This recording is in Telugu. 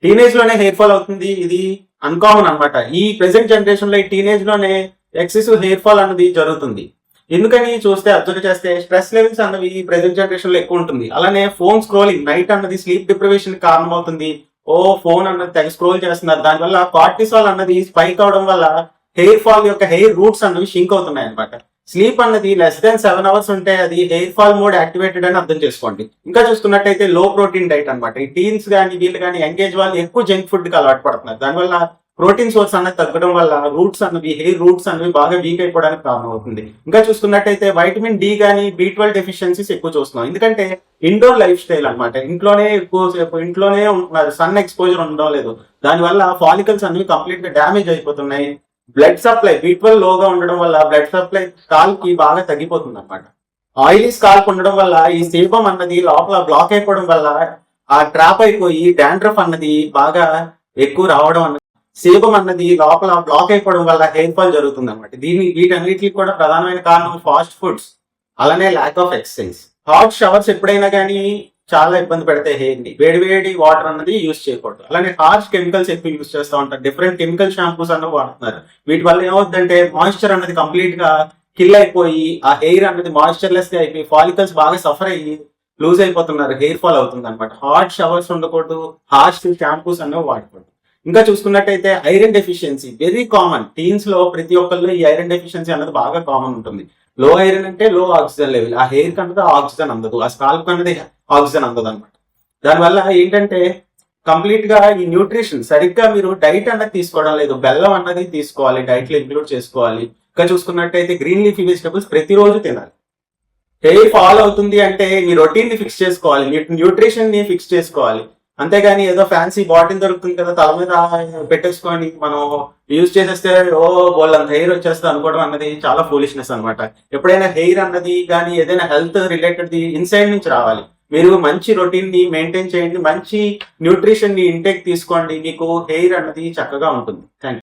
టీనేజ్ లోనే హెయిర్ ఫాల్ అవుతుంది. ఇది అన్కామన్ అన్నమాట. ఈ ప్రెసెంట్ జనరేషన్ లో ఈ టీనేజ్ లోనే ఎక్సెసివ్ హెయిర్ ఫాల్ అన్నది జరుగుతుంది. ఎందుకని చూస్తే అబ్జర్వ్ చేస్తే స్ట్రెస్ లెవెల్స్ అన్నవి ప్రెసెంట్ జనరేషన్ లో ఎక్కువ ఉంటుంది. అలానే ఫోన్ స్క్రోలింగ్ నైట్ అన్నది స్లీప్ డిప్రివేషన్ కారణం అవుతుంది. ఫోన్ అన్నది తెగ స్క్రోల్ చేస్తున్నారు. దానివల్ల కార్టిసాల్ అన్నది స్పైక్ అవడం వల్ల హెయిర్ ఫాల్ యొక్క హెయిర్ రూట్స్ అన్నవి షింక్ అవుతున్నాయి అనమాట. స్లీప్ అన్నది లెస్ దెన్ 7 hours ఉంటే అది హెయిర్ ఫాల్ మోడ్ యాక్టివేటెడ్ అని అర్థం చేసుకోండి. ఇంకా చూసుకున్నట్టయితే లో ప్రోటీన్ డైట్ అనమాట. ఈ టీన్స్ కానీ వీళ్ళు కానీ ఎంగేజ్ వాళ్ళు ఎక్కువ జంక్ ఫుడ్ కి అలవాటు పడుతున్నారు. దానివల్ల ప్రోటీన్ సోర్స్ అన్నది తగ్గడం వల్ల రూట్స్ అన్నవి హెయిర్ రూట్స్ అన్నవి బాగా వీక్ అయిపోవడానికి కారణం అవుతుంది. ఇంకా చూసుకున్నట్టయితే వైటమిన్ డి కానీ B12 డెఫిషియన్సీస్ ఎక్కువ చూస్తున్నాం. ఎందుకంటే ఇండోర్ లైఫ్ స్టైల్ అనమాట. ఇంట్లోనే ఉంటున్నారు, సన్ ఎక్స్పోజర్ ఉండడం లేదు. దానివల్ల ఫాలికల్స్ అన్నవి కంప్లీట్ గా డ్యామేజ్ అయిపోతున్నాయి. బ్లడ్ సప్లై B12 లోగా ఉండడం వల్ల బ్లడ్ సప్లై స్కాల్ప్ కి బాగా తగ్గిపోతుంది అనమాట. ఆయిలీ స్కాల్ప్ ఉండడం వల్ల ఈ సేబం అన్నది లోపల బ్లాక్ అయిపోవడం వల్ల ఆ ట్రాప్ అయిపోయి డాండ్రఫ్ అన్నది బాగా ఎక్కువ రావడం అన్నది, సేబం అన్నది లోపల బ్లాక్ అయిపోవడం వల్ల హెయిర్ ఫాల్ జరుగుతుంది అనమాట. వీటన్నిటికి కూడా ప్రధానమైన కారణం ఫాస్ట్ ఫుడ్స్, అలానే lack of exercise. Hot showers ఎప్పుడైనా కానీ చాలా ఇబ్బంది పెడతాయి హెయిర్ ని. వేడి వాటర్ అన్నది యూజ్ చేయకూడదు. అలానే హార్ష్ కెమికల్స్ ఎక్కువ యూజ్ చేస్తూ ఉంటారు. డిఫరెంట్ కెమికల్ షాంపూస్ అన్నవి వాడుతున్నారు. వీటి వల్ల ఏమవుతుందంటే మాయిశ్చర్ అన్నది కంప్లీట్ గా కిల్ అయిపోయి ఆ హెయిర్ అన్నది మాయిశ్చర్లెస్ గా అయిపోయి ఫాలికల్స్ బాగా సఫర్ అయ్యి లూజ్ అయిపోతున్నారు. హెయిర్ ఫాల్ అవుతుంది అనమాట. హాట్ షవర్స్ ఉండకూడదు, హార్ష్ షాంపూస్ అన్నవి వాడకూడదు. ఇంకా చూసుకున్నట్టయితే iron deficiency very common. Teens లో ప్రతి ఒక్కళ్ళు ఈ ఐరన్ డెఫిషియన్సీ అన్నది బాగా కామన్ ఉంటుంది. లో ఐరన్ అంటే లో ఆక్సిజన్ లెవెల్. ఆ హెయిర్ కన్నది ఆక్సిజన్ అందదు, ఆ స్కాల్ప్ కన్నది ఆక్సిజన్ అందదు అనమాట. దానివల్ల ఏంటంటే కంప్లీట్ గా ఈ న్యూట్రిషన్ సరిగ్గా మీరు డైట్ అన్నది తీసుకోవడం లేదు. బెల్లం అన్నది తీసుకోవాలి, డైట్ లో ఇంక్లూడ్ చేసుకోవాలి. ఇంకా చూసుకున్నట్టయితే గ్రీన్ లీఫీ వెజిటబుల్స్ ప్రతిరోజు తినాలి. హెయిర్ ఫాల్ అవుతుంది అంటే మీ రొటీన్ ని ఫిక్స్ చేసుకోవాలి, న్యూట్రిషన్ ని ఫిక్స్ చేసుకోవాలి. అంతేగాని ఏదో ఫ్యాన్సీ బాటిల్ దొరుకుతుంది కదా తల మీద పెట్టేసుకొని మనం యూజ్ చేసేస్తే వాళ్ళంత హెయిర్ వచ్చేస్తుంది అనుకోవడం అన్నది చాలా ఫూలిష్నెస్ అనమాట. ఎప్పుడైనా హెయిర్ అన్నది కానీ ఏదైనా హెల్త్ రిలేటెడ్ ఇన్సైడ్ నుంచి రావాలి. మీరు మంచి రొటీన్ ని మెయింటైన్ చేయండి, మంచి న్యూట్రిషన్ ని ఇంటేక్ తీసుకోండి, మీకు హెయిర్ అన్నది చక్కగా ఉంటుంది. Thank you.